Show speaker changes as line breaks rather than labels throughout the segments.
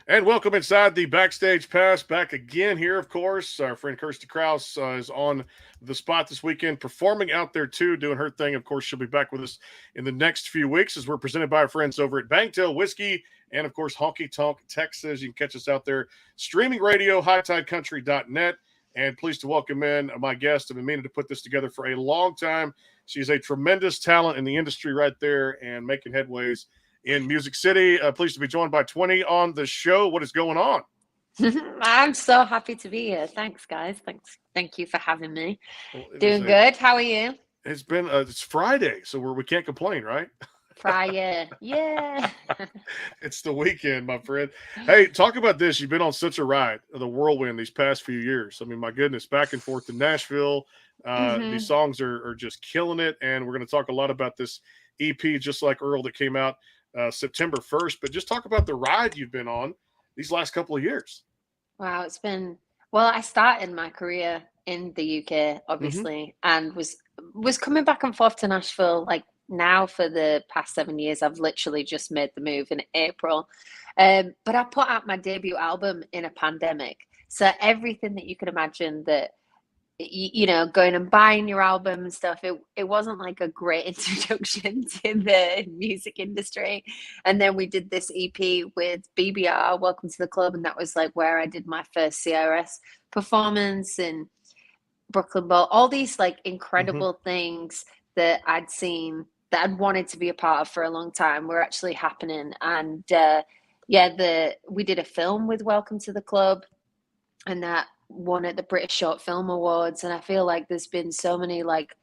And welcome inside the Backstage Pass. Back again here, of course. Our friend Kirsty Krause is on the spot this weekend, performing out there too, doing her thing. Of course, she'll be back with us in the next few weeks as we're presented by our friends over at Bangtail Whiskey and, of course, Honky Tonk Texas. You can catch us out there, streaming radio, hightidecountry.net. And pleased to welcome in my guest. I've been meaning to put this together for a long time. She's a tremendous talent in the industry right there and making headways in Music City. Pleased to be joined by Twinnie on the show. What is going on?
I'm so happy to be here. Thanks, guys. Thank you for having me.
Well,
Doing good. How are you?
It's Friday, so we can't complain, right?
Friday. Yeah.
It's the weekend, my friend. Hey, talk about this. You've been on such a ride, the whirlwind, these past few years. I mean, my goodness, back and forth to Nashville. These songs are just killing it, and we're going to talk a lot about this EP, Just Like Earl, that came out September 1st. But just talk about the ride you've been on these last couple of years.
Wow, I started my career in the UK, obviously, and was coming back and forth to Nashville like now for the past 7 years. I've literally just made the move in April. But I put out my debut album in a pandemic. So everything that you could imagine that, going and buying your album and stuff, it wasn't like a great introduction to the music industry. And then we did this EP with BBR, Welcome to the Club, and that was like where I did my first CRS performance in Brooklyn Bowl. All these like incredible things that I'd seen, that I'd wanted to be a part of for a long time, were actually happening. And we did a film with Welcome to the Club, and that won at the British Short Film Awards. And I feel like there's been so many like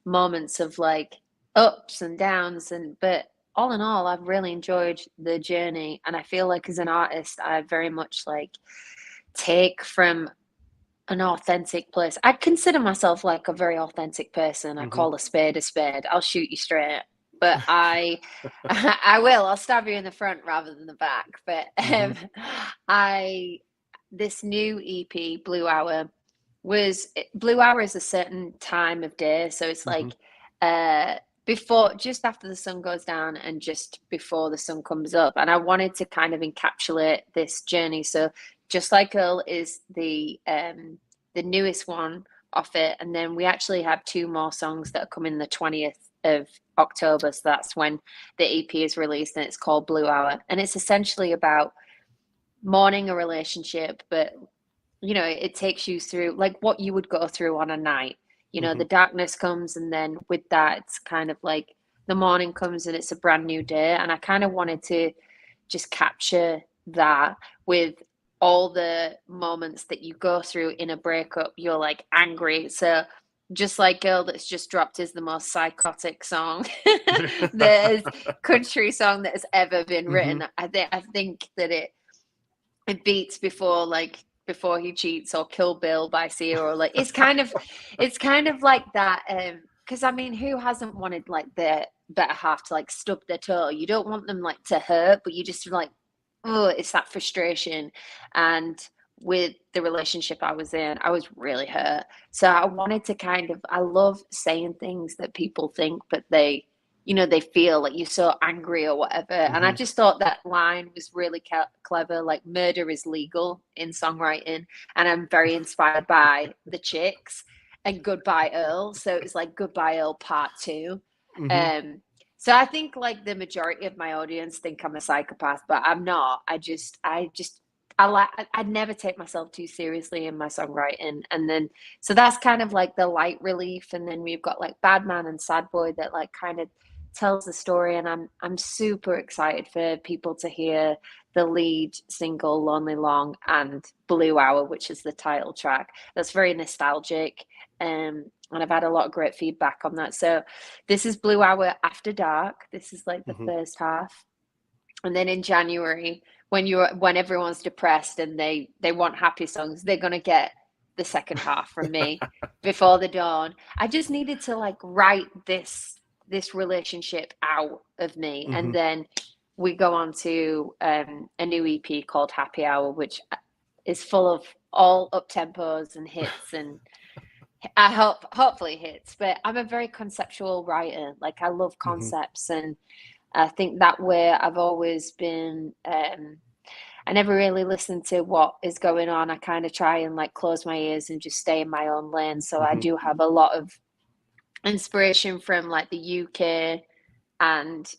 moments of like ups and downs, but all in all, I've really enjoyed the journey. And I feel like as an artist, I very much like take from an authentic place. I'd consider myself like a very authentic person. I call a spade a spade. I'll shoot you straight. But I'll stab you in the front rather than the back. But this new EP, Blue Hour is a certain time of day. So it's like just after the sun goes down and just before the sun comes up. And I wanted to kind of encapsulate this journey. So Just Like Earl is the newest one off it. And then we actually have two more songs that are coming the 20th of October. So that's when the EP is released, and it's called Blue Hour. And it's essentially about mourning a relationship, but it takes you through like what you would go through on a night. The darkness comes, and then with that, it's kind of like the morning comes and it's a brand new day. And I kind of wanted to just capture that with all the moments that you go through in a breakup. You're like angry. So Just Like Girl, that's just dropped, is the most psychotic song that is country song that has ever been written. I think that it beats before he cheats, or Kill Bill by Sia, or like it's kind of like that. Because I mean, who hasn't wanted like their better half to like stub their toe? You don't want them like to hurt, but you just like, oh, it's that frustration. And with the relationship I was in, I was really hurt. So I wanted to I love saying things that people think, but they feel like you're so angry or whatever. And I just thought that line was really clever. Like, murder is legal in songwriting. And I'm very inspired by the Chicks and Goodbye Earl. So it's like Goodbye Earl Part 2. So I think like the majority of my audience think I'm a psychopath, but I'm not. I'd never take myself too seriously in my songwriting. And then, so that's kind of like the light relief. And then we've got like Bad Man and Sad Boy that like kind of tells the story. And I'm super excited for people to hear the lead single Lonely Long and Blue Hour, which is the title track. That's very nostalgic. And I've had a lot of great feedback on that. So this is Blue Hour After Dark. This is like the first half. And then in January, when everyone's depressed and they want happy songs, they're going to get the second half from me. Before the Dawn. I just needed to like write this relationship out of me. And then we go on to a new EP called Happy Hour, which is full of all up tempos and hits, and I hopefully hits. But I'm a very conceptual writer. Like, I love concepts, and I think that way I've always been I never really listen to what is going on. I kind of try and like close my ears and just stay in my own lane. So I
Hmm.
do have a lot of inspiration from like the UK and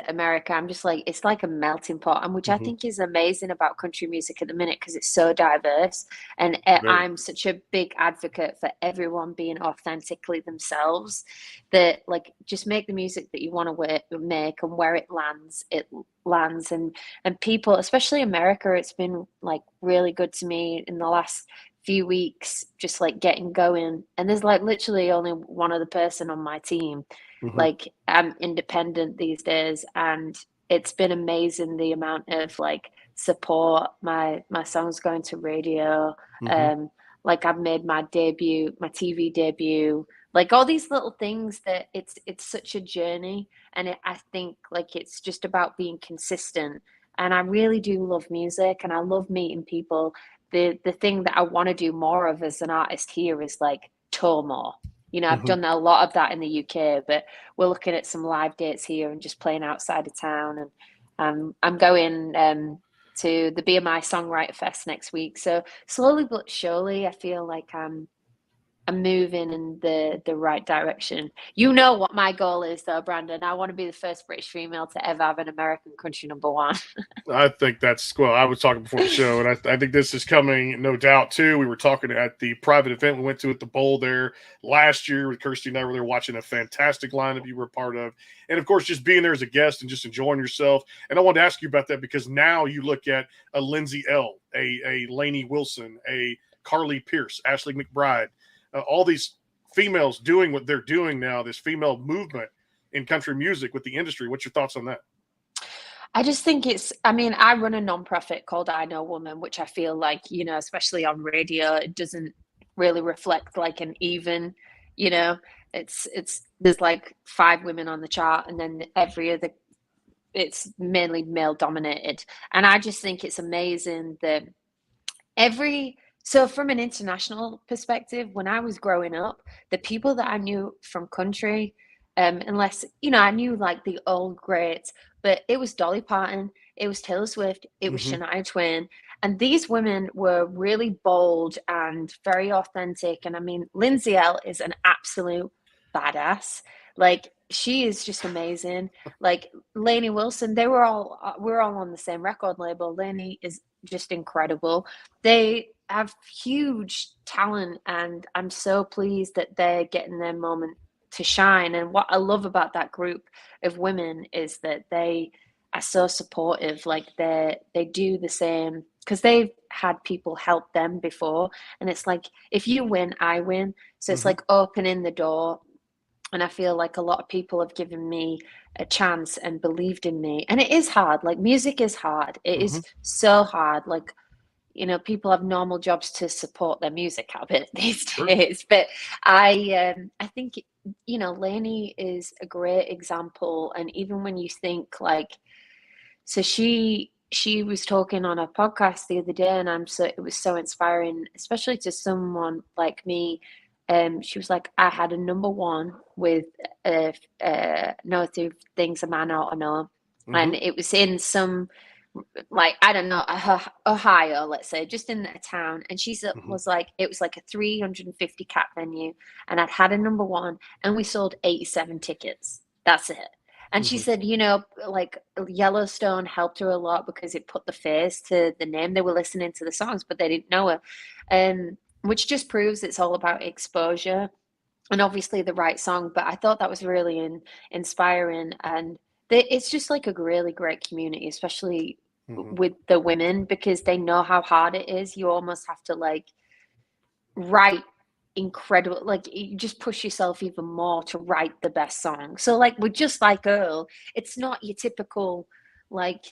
America. I'm just like, it's like a melting pot, and which I
Hmm.
think is amazing about country music at the minute because it's so diverse. And
Very.
I'm such a big advocate for everyone being authentically themselves. That like just make the music that you want to make, and where it lands. And people, especially America, it's been like really good to me in the last few weeks, just like getting going. And there's like literally only one other person on my team.
Hmm.
Like I'm independent these days, and it's been amazing the amount of like support. My songs going to radio.
Hmm.
Um, like I've made my debut, my TV debut. Like all these little things that it's such a journey, and I think like it's just about being consistent. And I really do love music, and I love meeting people. The thing that I want to do more of as an artist here is like tour more. You know, I've
Hmm.
done a lot of that in the UK, but we're looking at some live dates here and just playing outside of town. And I'm going to the BMI Songwriter Fest next week. So slowly but surely, I feel like I'm moving in the right direction. You know what my goal is, though, Brandon. I want to be the first British female to ever have an American country number one.
I think that's well. I was talking before the show, and I think this is coming, no doubt. Too. We were talking at the private event we went to at the Bowl there last year. With Kirsty and I were there watching a fantastic lineup you were a part of, and of course, just being there as a guest and just enjoying yourself. And I wanted to ask you about that because now you look at a Lindsay L, a Lainey Wilson, a Carly Pierce, Ashley McBride, all these females doing what they're doing now. This female movement in country music with the industry. What's your thoughts on that?
I just think I mean, I run a nonprofit called I Know Woman, which I feel like, you know, especially on radio, it doesn't really reflect like an even, you know, there's like five women on the chart, and then every other, it's mainly male dominated. And I just think it's amazing that so from an international perspective, when I was growing up, the people that I knew from country, unless, you know, I knew like the old greats, but it was Dolly Parton, it was Taylor Swift, it was
Hmm.
Shania Twain. And these women were really bold and very authentic. And I mean, Lindsay L is an absolute badass. Like she is just amazing. Like Lainey Wilson, we're all on the same record label. Lainey is just incredible. They have huge talent, and I'm so pleased that they're getting their moment to shine. And what I love about that group of women is that they are so supportive. Like they do the same because they've had people help them before, and it's like if you win, I win. So it's
Hmm.
like opening the door. And I feel like a lot of people have given me a chance and believed in me. And it is hard. Like music is hard. It
Hmm.
is so hard. Like, you know, people have normal jobs to support their music habit these
Sure.
days. But I think, you know, Lainey is a great example. And even when you think like, so she was talking on a podcast the other day, and it was so inspiring, especially to someone like me. She was like, I had a number one with No Two Things a Man Ought to Know, and
Hmm.
it was in some like I don't know Ohio, let's say, just in a town. And
Hmm.
was like, it was like a 350 cap venue, and I'd had a number one, and we sold 87 tickets. That's it. And she
Hmm.
said, you know, like Yellowstone helped her a lot because it put the face to the name. They were listening to the songs, but they didn't know her. Which just proves it's all about exposure and obviously the right song. But I thought that was really inspiring. And it's just like a really great community, especially
Hmm.
with the women, because they know how hard it is. You almost have to like write incredible, like you just push yourself even more to write the best song. So like with Just Like Earl, it's not your typical like,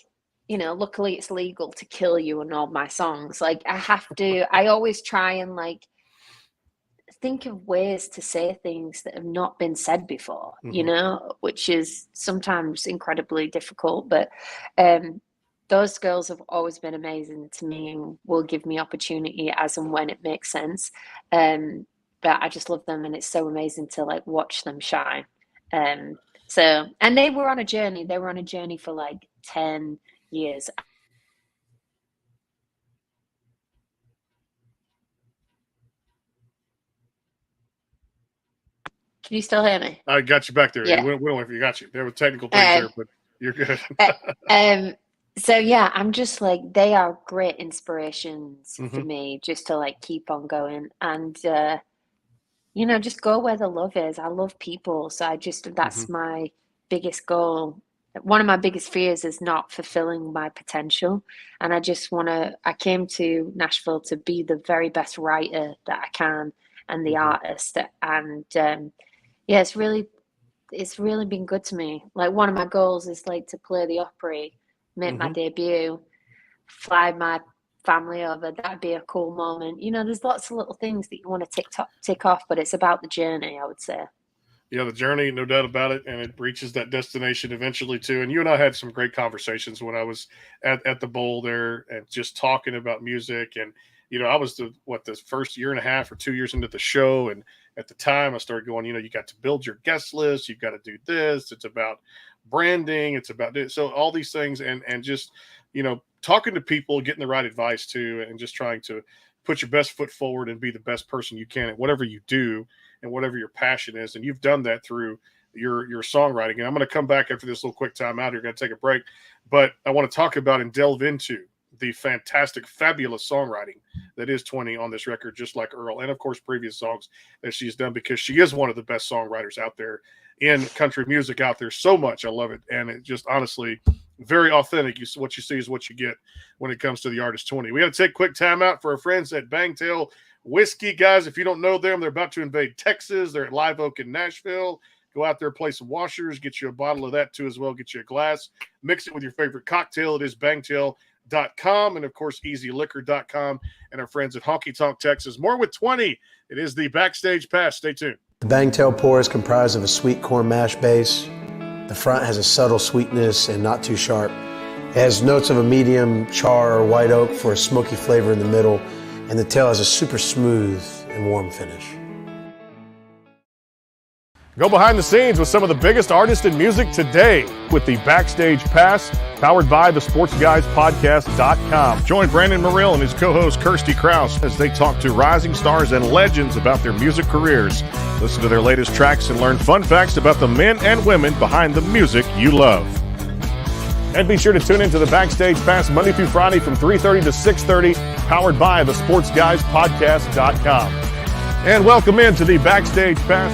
you know, luckily it's legal to kill you in all my songs. Like I always try and like think of ways to say things that have not been said before, you
Hmm.
know, which is sometimes incredibly difficult. But um, those girls have always been amazing to me and will give me opportunity as and when it makes sense. But I just love them, and it's so amazing to like watch them shine. Um, and they were on a journey. They were on a journey for like 10 years. Can you still hear me?
I got you back there.
Yeah.
We don't know if you got you. There were technical things there, but you're good.
So yeah, I'm just like, they are great inspirations for
Mm-hmm.
me just to like keep on going and just go where the love is. I love people, so
Mm-hmm.
that's my biggest goal. One of my biggest fears is not fulfilling my potential, and I came to Nashville to be the very best writer that I can and the
Mm-hmm.
artist, and yeah, it's really been good to me. Like, one of my goals is like to play the Opry, make my
Mm-hmm.
debut, fly my family over. That'd be a cool moment. There's lots of little things that you want to tick off, but it's about the journey, I would say.
Yeah, the journey, no doubt about it, and it reaches that destination eventually too. And you and I had some great conversations when I was at the bowl there, and just talking about music. And I was the first year and a half or 2 years into the show, and at the time I started going, you got to build your guest list, you've got to do this. It's about branding, it's about this. So all these things, and just talking to people, getting the right advice too, and just trying to put your best foot forward and be the best person you can at whatever you do and whatever your passion is. And you've done that through your songwriting. And I'm going to come back after this little quick time out here. Going to take a break, but I want to talk about and delve into the fantastic, fabulous songwriting that is Twinnie on this record, just like Earl, and of course previous songs that she's done, because she is one of the best songwriters out there in country music out there. So much, I love it, and it just honestly very authentic. What you see is what you get when it comes to the artist Twinnie. We got to take a quick time out for our friends at Bangtail Whiskey, guys. If you don't know them, they're about to invade Texas. They're at Live Oak in Nashville. Go out there, play some washers, get you a bottle of that too as well. Get you a glass, mix it with your favorite cocktail. It is bangtail.com and of course easyliquor.com, and our friends at Honky Tonk Texas. More with Twinnie. It is the Backstage Pass. Stay tuned.
The Bangtail pour is comprised of a sweet corn mash base. The front has a subtle sweetness and not too sharp. It has notes of a medium char or white oak for a smoky flavor in the middle, and the tail has a super smooth and warm finish.
Go behind the scenes with some of the biggest artists in music today with the Backstage Pass, powered by the SportsGuysPodcast.com. Join Brandon Morrill and his co-host Kirsty Krause as they talk to rising stars and legends about their music careers. Listen to their latest tracks and learn fun facts about the men and women behind the music you love. And be sure to tune into the Backstage Pass Monday through Friday from 3:30 to 6:30, powered by the SportsGuysPodcast.com. And welcome into the Backstage Pass.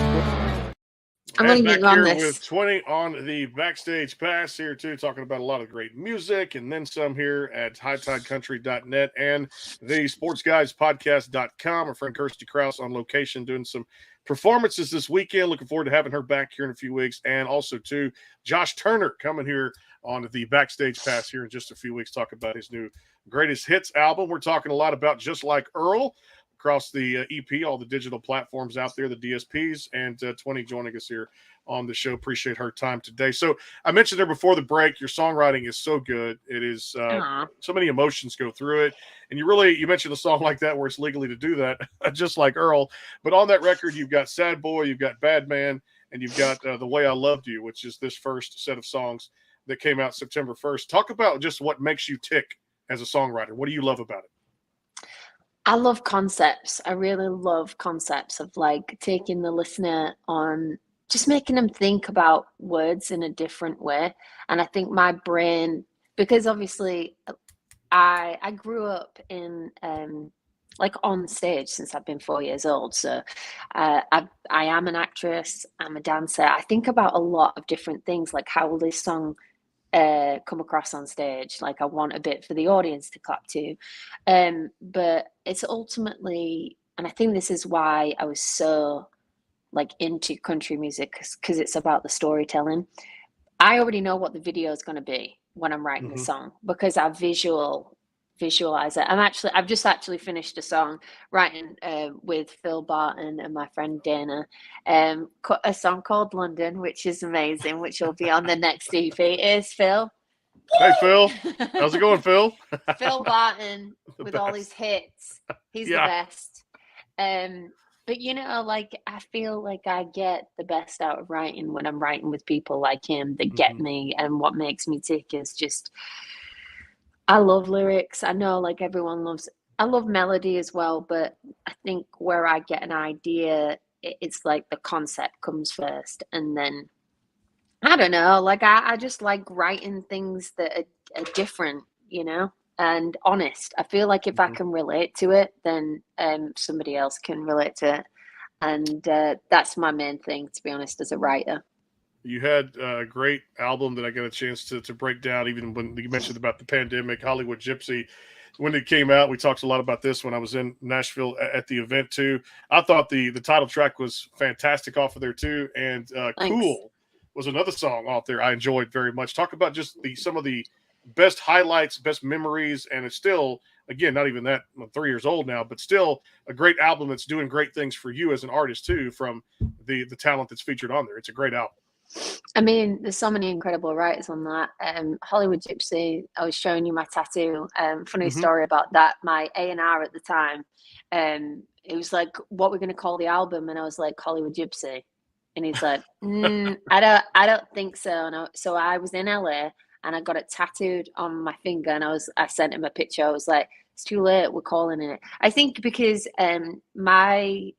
I'm going to get you on this.
With Twinnie on the Backstage Pass here too, talking about a lot of great music and then some here at hightidecountry.net and the SportsGuysPodcast.com. Our friend Kirsty Krause on location doing some performances this weekend. Looking forward to having her back here in a few weeks. And also too, Josh Turner coming here on the Backstage Pass here in just a few weeks, talking about his new Greatest Hits album. We're talking a lot about Just Like Earl across the EP, all the digital platforms out there, the DSPs, and Twinnie joining us here on the show. Appreciate her time today. So I mentioned there before the break, your songwriting is so good. It is so many emotions go through it. And you mentioned a song like that where it's legally to do that, just like Earl. But on that record, you've got Sad Boy, you've got Bad Man, and you've got The Way I Loved You, which is this first set of songs that came out September 1st. Talk about just what makes you tick as a songwriter. What do you love about it?
I love concepts. I really love concepts of like taking the listener on, just making them think about words in a different way. And I think my brain, because obviously I grew up in like on stage since I've been 4 years old. So I am an actress. I'm a dancer. I think about a lot of different things, like how will this song come across on stage. Like I want a bit for the audience to clap to, but it's ultimately, and I think this is why I was so like into country music, because it's about the storytelling. I already know what the video is going to be when I'm writing the song, because I visualize it. I've just actually finished a song writing with Phil Barton and my friend Dana, a song called London, which is amazing, which will be on the next EP. Is Phil.
Hey Phil, how's it going, Phil?
Phil Barton with all his hits. He's the best. But like I feel like I get the best out of writing when I'm writing with people like him that get me, and what makes me tick is just, I love lyrics. I know like everyone I love melody as well, but I think where I get an idea it's like the concept comes first, and then I don't know, like I just like writing things that are different, and honest. I feel like if I can relate to it, then somebody else can relate to it, and that's my main thing, to be honest, as a writer.
You had a great album that I got a chance to break down, even when you mentioned about the pandemic, Hollywood Gypsy. When it came out, we talked a lot about this when I was in Nashville at the event too. I thought the title track was fantastic off of there too, and Cool was another song off there I enjoyed very much. Talk about just some of the best highlights, best memories, and it's still, again, not even that, I'm 3 years old now, but still a great album that's doing great things for you as an artist too, from the talent that's featured on there. It's a great album.
I mean, there's so many incredible writers on that. Hollywood Gypsy, I was showing you my tattoo. Funny story about that. My A&R at the time, it was like, what we're going to call the album, and I was like, Hollywood Gypsy, and he's like, I don't think so. And so I was in LA, and I got it tattooed on my finger, and I sent him a picture. I was like, it's too late, we're calling it. I think because my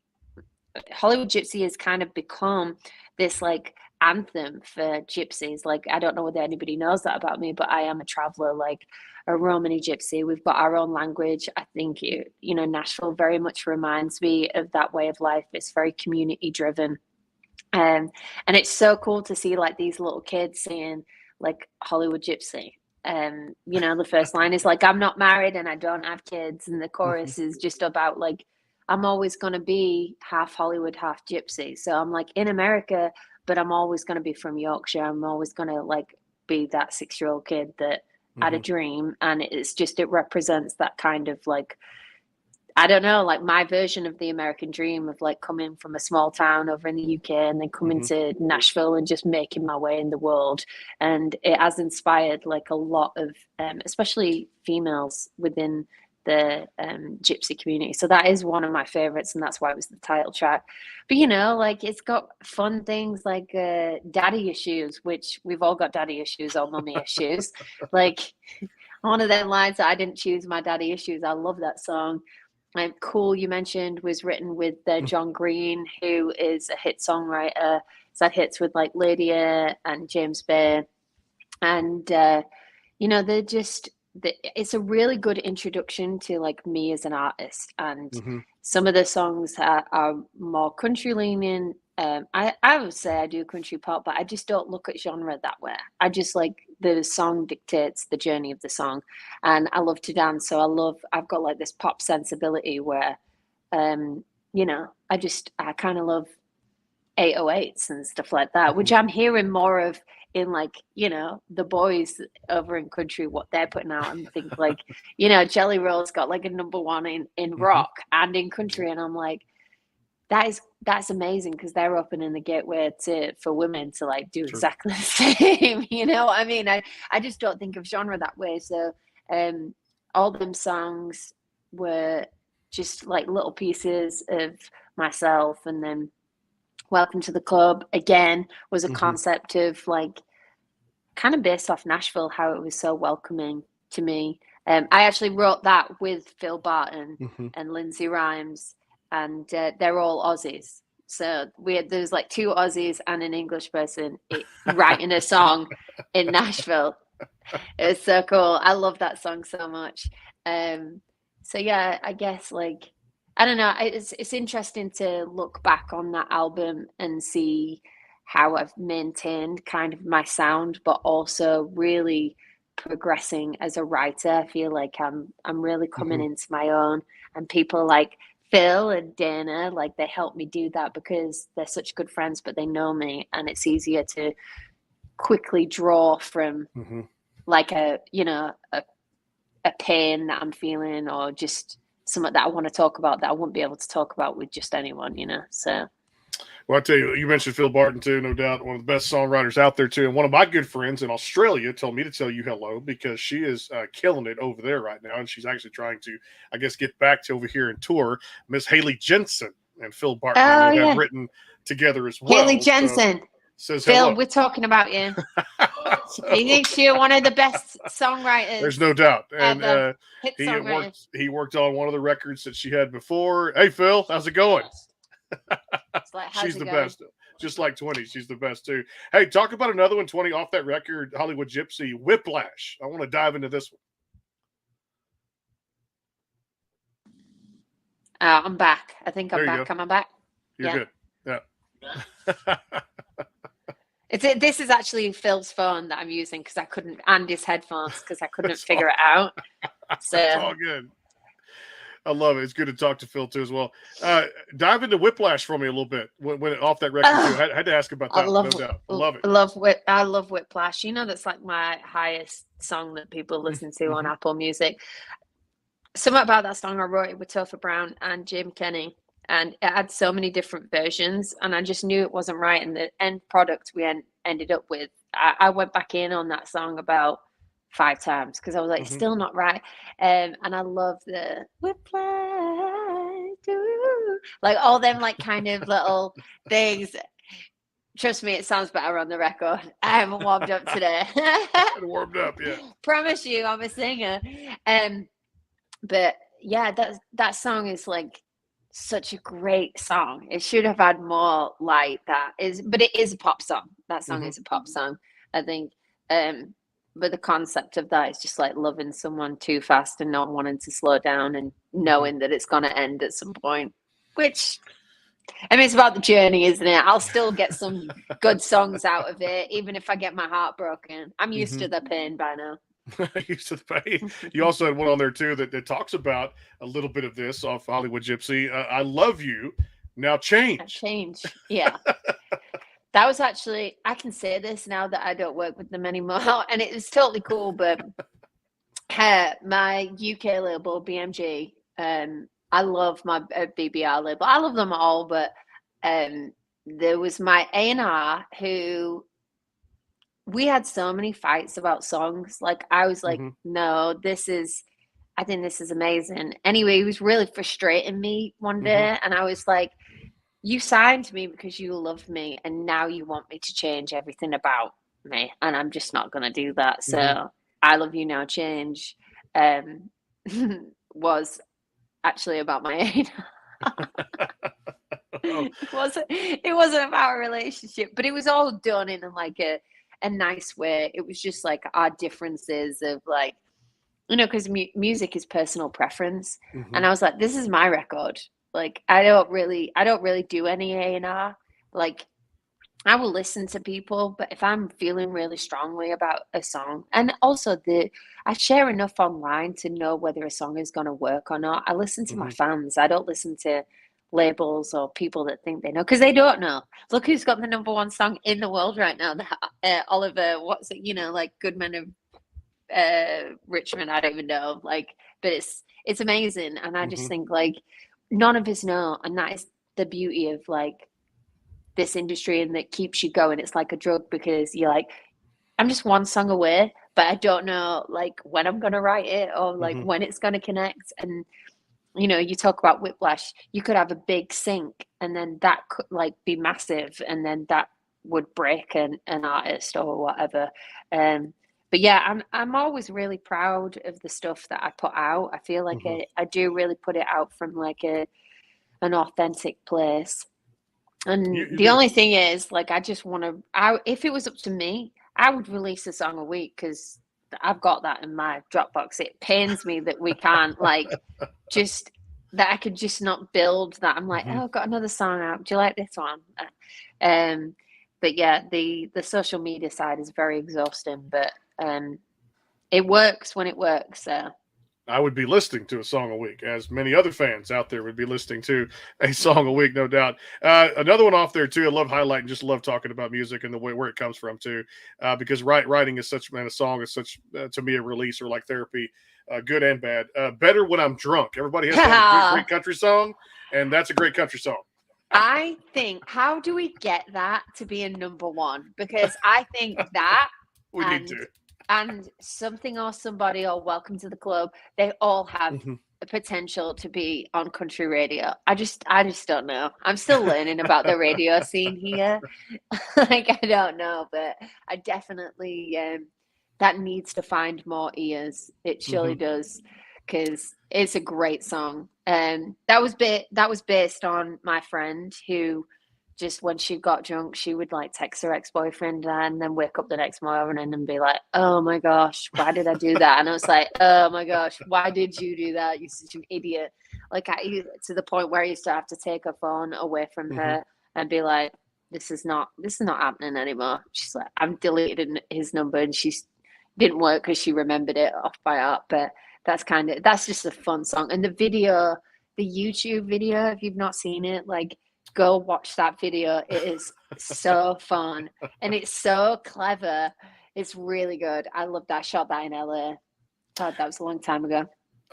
Hollywood Gypsy has kind of become this like anthem for gypsies. Like, I don't know whether anybody knows that about me, but I am a traveler, like a Romani gypsy. We've got our own language. I think Nashville very much reminds me of that way of life. It's very community driven, and it's so cool to see like these little kids saying like Hollywood Gypsy. The first line is like, I'm not married and I don't have kids, and the chorus is just about like, I'm always going to be half Hollywood, half gypsy. So I'm like in America, but I'm always going to be from Yorkshire. I'm always going to like be that 6-year-old kid that had a dream. And it represents that kind of like, I don't know, like my version of the American dream of like coming from a small town over in the UK and then coming to Nashville and just making my way in the world. And it has inspired like a lot of, especially females within the gypsy community. So that is one of my favorites, and that's why it was the title track. But like it's got fun things like daddy issues, which we've all got daddy issues or mummy issues. Like one of them lines that I didn't choose my daddy issues. I love that song. Cool, you mentioned, was written with John Green, who is a hit songwriter. He's had hits with like Lady A and James Bay, and they're just. It's a really good introduction to like me as an artist, and some of the songs are more country leaning. I would say I do country pop, but I just don't look at genre that way. I just like the song dictates the journey of the song, and I love to dance. So I've got like this pop sensibility where, I kind of love 808s and stuff like that, which I'm hearing more of in like, the boys over in country, what they're putting out, and think like, Jelly Roll's got like a #1 in rock and in country. And I'm like, that's amazing, because they're opening the gateway for women to like do exactly the same. I mean, I just don't think of genre that way. So all them songs were just like little pieces of myself. And then Welcome to the Club, again, was a concept of like kind of based off Nashville, how it was so welcoming to me. I actually wrote that with Phil Barton and Lindsay Rhymes, and they're all Aussies. So there's like 2 Aussies and an English person writing a song in Nashville. It's so cool. I love that song so much. So yeah, I guess like, I don't know. It's interesting to look back on that album and see how I've maintained kind of my sound, but also really progressing as a writer. I feel like I'm really coming into my own, and people like Phil and Dana, like they help me do that because they're such good friends, but they know me, and it's easier to quickly draw from like a pain that I'm feeling, or just something that I want to talk about that I wouldn't be able to talk about with just anyone, so.
Well, I tell you, you mentioned Phil Barton too, no doubt, one of the best songwriters out there too. And one of my good friends in Australia told me to tell you hello, because she is killing it over there right now. And she's actually trying to, I guess, get back to over here and tour. Miss Haley Jensen and Phil Barton have written together as well.
Haley Jensen.
Says
Phil,
hello.
we're talking about you. He thinks you're one of the best songwriters.
There's no doubt. And
he
worked on one of the records that she had before. Hey, Phil, how's it going?
Like, how's
She's
it
the
going?
best. Just like Twinnie, she's the best too. Hey, talk about another one, Twinnie, off that record, Hollywood Gypsy, Whiplash. I want to dive into this one.
I'm back. I think I'm
There you
back.
go.
Am I back?
You're
Yeah.
good. Yeah.
This is actually Phil's phone that I'm using because I couldn't, and his headphones because I couldn't
That's
figure it out. So
It's all good. I love it. It's good to talk to Phil too as well. Dive into Whiplash for me a little bit when off that record too. I had to ask about that. No doubt. I love it.
I love Whiplash. You know, that's like my highest song that people listen to on Apple Music. Something about that song, I wrote it with Topher Brown and Jim Kenny, and it had so many different versions, and I just knew it wasn't right. And the end product we ended up with, I went back in on that song about 5 times because I was like, still not right. And I love the Whiplash, like all them like kind of little things. Trust me, it sounds better on the record. I haven't warmed up today.
Warmed up, yeah.
Promise you, I'm a singer. But yeah, that song is like such a great song. It should have had more like that. But it is a pop song. That song is a pop song, I think. But the concept of that is just like loving someone too fast and not wanting to slow down and knowing that it's gonna end at some point. Which, I mean, it's about the journey, isn't it? I'll still get some good songs out of it, even if I get my heart broken. I'm used to the pain by now.
Used to the pain. You also had one on there too that talks about a little bit of this off Hollywood Gypsy. I love you. Now change.
Change. Yeah. That was actually, I can say this now that I don't work with them anymore, and it was totally cool. But my UK label, BMG, I love my BBR label. I love them all, but there was my A&R who, we had so many fights about songs. Like, I was like, no, I think this is amazing. Anyway, he was really frustrating me one day, and I was like, you signed me because you love me, and now you want me to change everything about me, and I'm just not going to do that. So I Love You Now Change was actually about my it wasn't about a relationship, but it was all done in like a nice way. It was just like our differences of like, you know, because music is personal preference, and I was like, this is my record. Like, I don't really do any A&R. Like, I will listen to people, but if I'm feeling really strongly about a song, and also I share enough online to know whether a song is going to work or not. I listen to my fans. I don't listen to labels or people that think they know, because they don't know. Look who's got the #1 song in the world right now. Oliver, what's it? You know, like Goodman of Richmond. I don't even know. Like, but it's amazing, and I just think like none of us know, and that is the beauty of like this industry, and that keeps you going. It's like a drug, because you're like, I'm just one song away, but I don't know like when I'm gonna write it or like when it's gonna connect. And you know, you talk about Whiplash, you could have a big sync, and then that could like be massive, and then that would break an artist or whatever. But yeah, I'm always really proud of the stuff that I put out. I feel like I do really put it out from like an authentic place. And the only thing is, like, I just want to, if it was up to me, I would release a song a week, because I've got that in my Dropbox. It pains me that we can't, like, just, that I could just not build that. I'm like, oh, I've got another song out. Do you like this one? But yeah, the social media side is very exhausting, but it works when it works. So
I would be listening to a song a week, as many other fans out there would be listening to a song a week, no doubt. Another one off there too. I love highlighting, just love talking about music and the way where it comes from too, because writing is such, man, a song is such to me a release, or like therapy, good and bad. Better When I'm Drunk. Everybody has a great country song, and that's a great country song.
I think, how do we get that to be a #1? Because I think that
we need to.
And Something or Somebody or Welcome to the Club, they all have a potential to be on country radio. I just don't know. I'm still learning about the radio scene here. Like, I don't know, but I definitely that needs to find more ears. It surely does, because it's a great song. That was based on my friend who just when she got drunk, she would like text her ex-boyfriend and then wake up the next morning and be like, oh my gosh, why did I do that? And I was like, oh my gosh, why did you do that? You're such an idiot. Like to the point where I used to have to take her phone away from her and be like, this is not happening anymore. She's like, I've deleted his number, and she didn't work because she remembered it off by heart. But that's just a fun song. And the video, the YouTube video, if you've not seen it, like, go watch that video. It is so fun and it's so clever. It's really good. I love that. I shot that in LA. God, that was a long time ago.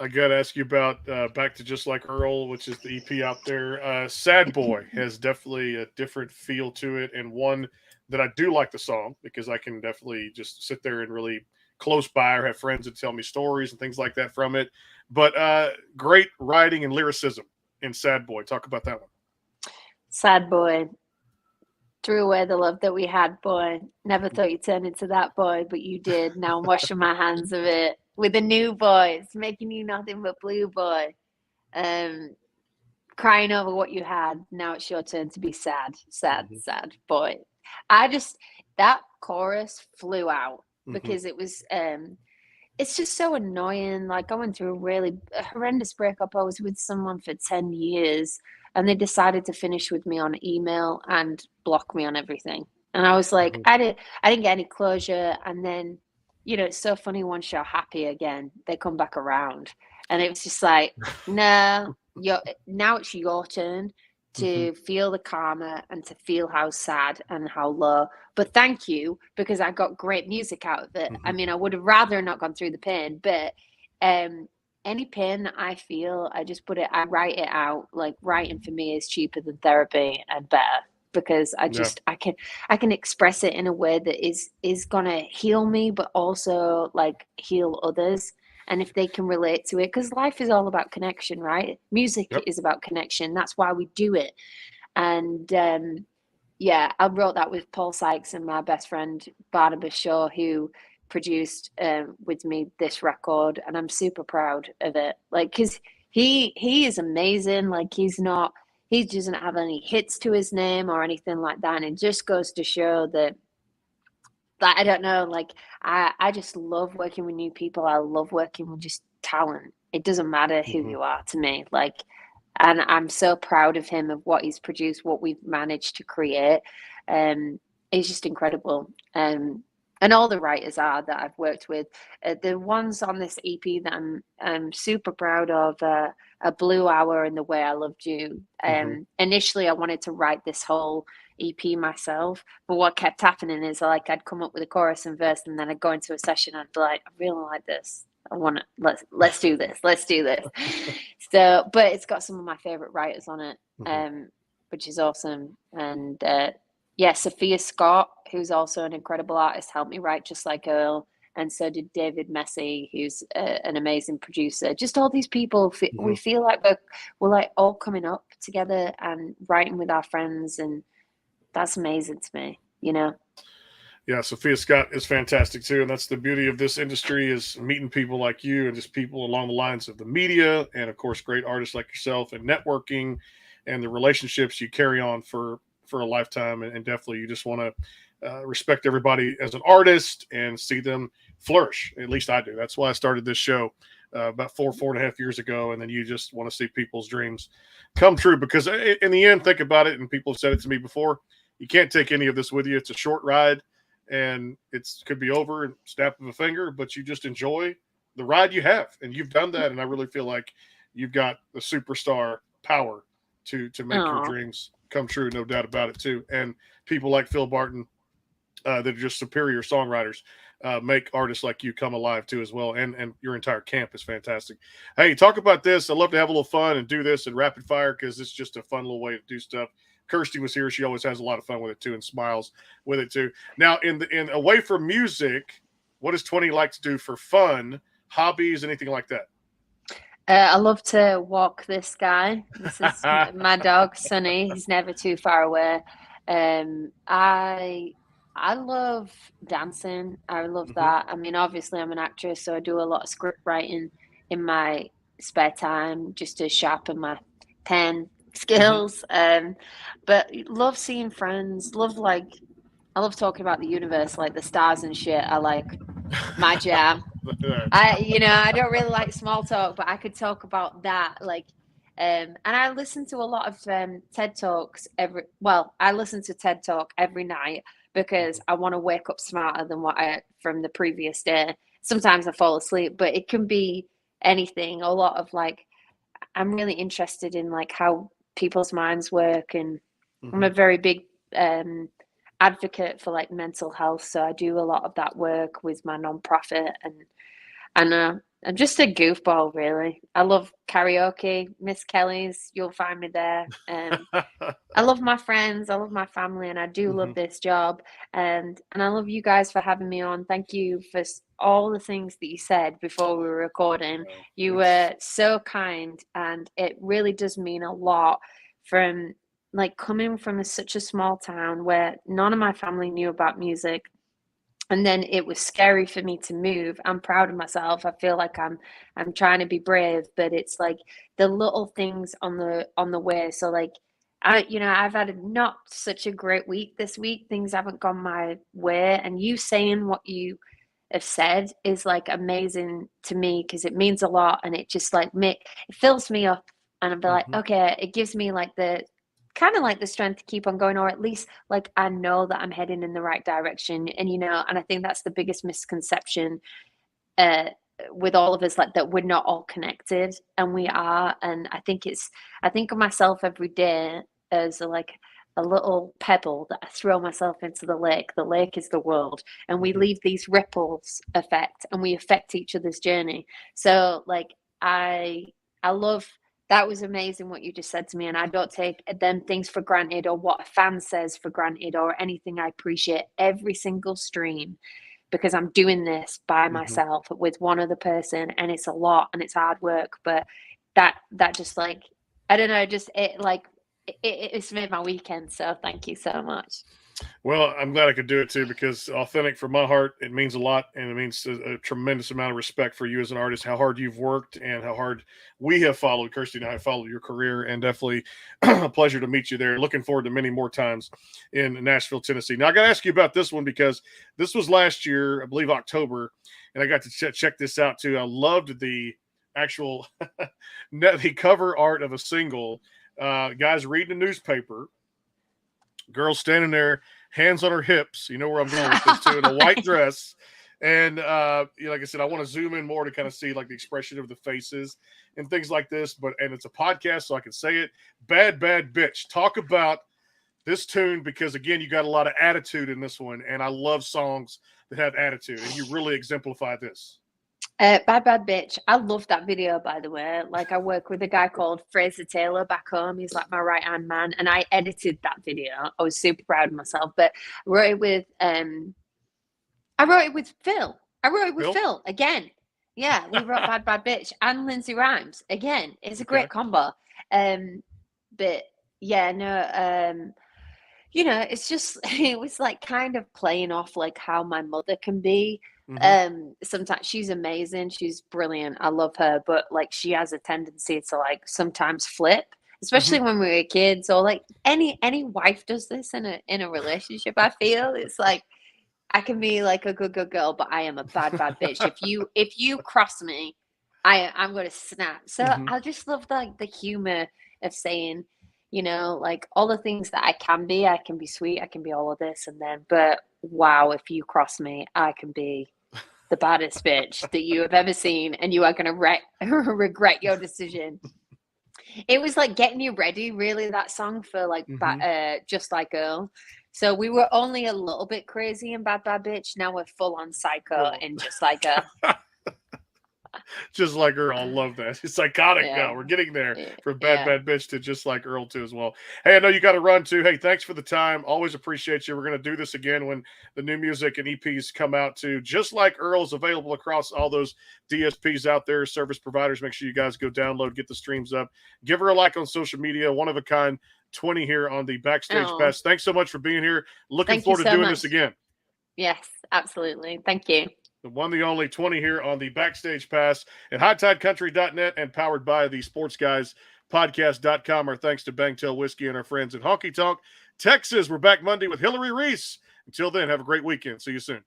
I got to ask you about Back to Just Like Earl, which is the EP out there. Sad Boy has definitely a different feel to it, and one that I do like the song because I can definitely just sit there and really close by or have friends that tell me stories and things like that from it. But great writing and lyricism in Sad Boy. Talk about that one.
Sad boy. Threw away the love that we had, boy. Never thought you'd turn into that boy, but you did. Now I'm washing my hands of it with a new boy. It's making you nothing but blue, boy. Crying over what you had. Now it's your turn to be sad, sad, sad, boy. That chorus flew out because it was, it's just so annoying. Like, I went through a really horrendous breakup. I was with someone for 10 years. And they decided to finish with me on email and block me on everything. And I was like, I didn't get any closure. And then, it's so funny, once you're happy again, they come back around. And it was just like, no, now it's your turn to feel the karma and to feel how sad and how low. But thank you, because I got great music out of it. I mean, I would have rather not gone through the pain, but any pain that I feel, I write it out. Like, writing for me is cheaper than therapy and better, because I can express it in a way that is gonna heal me, but also like heal others. And if they can relate to it, because life is all about connection, right? Music is about connection. That's why we do it. And I wrote that with Paul Sykes and my best friend Barnabas Shaw, who produced with me this record, and I'm super proud of it. Like, because he is amazing. Like, he doesn't have any hits to his name or anything like that, and it just goes to show that I don't know, like, I just love working with new people. I love working with just talent. It doesn't matter who you are to me. Like, and I'm so proud of him, of what he's produced, what we've managed to create. It's just incredible. And all the writers that I've worked with. The ones on this EP that I'm super proud of, A Blue Hour and The Way I Loved You. Initially, I wanted to write this whole EP myself, but what kept happening is, like, I'd come up with a chorus and verse, and then I'd go into a session and I'd be like, I really like this. I want to, let's do this. Let's do this. So, but it's got some of my favorite writers on it, which is awesome. And Sophia Scott, who's also an incredible artist, helped me write Just Like Earl. And so did David Messy, who's an amazing producer. Just all these people, we feel like we're like all coming up together and writing with our friends. And that's amazing to me,
Yeah, Sophia Scott is fantastic too, and that's the beauty of this industry, is meeting people like you and just people along the lines of the media, and of course great artists like yourself, and networking and the relationships you carry on for a lifetime. And definitely you just want to respect everybody as an artist and see them flourish. At least I do. That's why I started this show about 4.5 years ago. And then you just want to see people's dreams come true, because in the end, think about it, and people have said it to me before, you can't take any of this with you. It's a short ride, and it could be over in a snap of a finger, but you just enjoy the ride you have. And you've done that. And I really feel like you've got the superstar power to make your dreams come true. No doubt about it too. And people like Phil Barton, that are just superior songwriters, make artists like you come alive too as well. And your entire camp is fantastic. Hey, talk about this. I love to have a little fun and do this in rapid fire, because it's just a fun little way to do stuff. Kirsty was here. She always has a lot of fun with it too, and smiles with it too. Now, in away from music, what does Twinnie like to do for fun, hobbies, anything like that?
I love to walk this guy. This is my dog, Sunny. He's never too far away. I love dancing. I love that. I mean, obviously, I'm an actress, so I do a lot of script writing in my spare time, just to sharpen my pen, skills. But love seeing friends. I love talking about the universe, like the stars and shit. I like my jam. I don't really like small talk, but I could talk about that. And I listen to a lot of TED Talks I listen to TED Talk every night because I want to wake up smarter than from the previous day. Sometimes I fall asleep, but it can be anything. A lot of I'm really interested in how people's minds work, and I'm a very big advocate for mental health. So I do a lot of that work with my nonprofit, and I'm just a goofball, really. I love karaoke, Miss Kelly's. You'll find me there. I love my friends, I love my family, and I do love this job. And I love you guys for having me on. Thank you for all the things that you said before we were recording. You were so kind, and it really does mean a lot from coming from such a small town where none of my family knew about music. And then it was scary for me to move. I'm proud of myself. I feel like I'm trying to be brave, but it's the little things on the way. So I've had not such a great week this week. Things haven't gone my way, and you saying what you have said is amazing to me, because it means a lot, and it just it fills me up, and I'm like, okay, it gives me the kind of the strength to keep on going, or at least I know that I'm heading in the right direction. And and I think that's the biggest misconception with all of us, that we're not all connected, and we are. And I think of myself every day as a little pebble that I throw myself into the lake. The lake is the world, and we leave these ripples effect, and we affect each other's journey. So I love, that was amazing what you just said to me, and I don't take them things for granted, or what a fan says for granted, or anything. I appreciate every single stream, because I'm doing this by myself with one other person, and it's a lot, and it's hard work, but that just I don't know, just it's made my weekend. So thank you so much.
Well, I'm glad I could do it too, because authentic from my heart, it means a lot, and it means a tremendous amount of respect for you as an artist, how hard you've worked and how hard we have followed, Kirsty and I have followed your career, and definitely a pleasure to meet you there. Looking forward to many more times in Nashville, Tennessee. Now, I got to ask you about this one, because this was last year, I believe October, and I got to check this out too. I loved the actual the cover art of a single, guys reading a newspaper, girl standing there, hands on her hips. You know where I'm going with this too, in a white dress. And like I said, I want to zoom in more to kind of see the expression of the faces and things like this. And it's a podcast, so I can say it. Bad Bitch. Talk about this tune, because again, you got a lot of attitude in this one, and I love songs that have attitude, and you really exemplify this.
Bad Bitch. I love that video, by the way. I work with a guy called Fraser Taylor back home. He's my right hand man, and I edited that video. I was super proud of myself. But I wrote it with Phil. I wrote it with Phil again. Yeah, we wrote Bad Bitch and Lindsay Rhymes again. It's a great combo. But yeah, no. It's just, it was kind of playing off how my mother can be. Sometimes she's amazing, she's brilliant, I love her, but she has a tendency to sometimes flip, especially when we were kids, or any wife does this in a relationship. I feel it's I can be a good girl, but I am a bad bitch. If you cross me, I'm gonna snap. So I just love the humor of saying, all the things that I can be sweet, I can be all of this, and then, but wow, if you cross me, I can be the baddest bitch that you have ever seen, and you are going to regret your decision. It was getting you ready, really, that song, for Just Like Earl. So we were only a little bit crazy in Bad Bitch. Now we're full on psycho in Just Like Earl.
Just Like Earl. I love that. It's iconic now. We're getting there from Bad Bitch to Just Like Earl too as well. Hey, I know you got to run too. Hey, thanks for the time. Always appreciate you. We're going to do this again when the new music and EPs come out too. Just Like Earl is available across all those DSPs out there, service providers. Make sure you guys go download, get the streams up. Give her a like on social media. One of a kind, Twinnie here on the Backstage Pass. Thanks so much for being here. Looking forward to doing this again.
Yes, absolutely. Thank you.
The one, the only, 20 here on the Backstage Pass at HighTideCountry.net, and powered by the Sports Guys podcast.com. Our thanks to Bangtail Whiskey and our friends at Honky Tonk Texas. We're back Monday with Hillary Reese. Until then, have a great weekend. See you soon.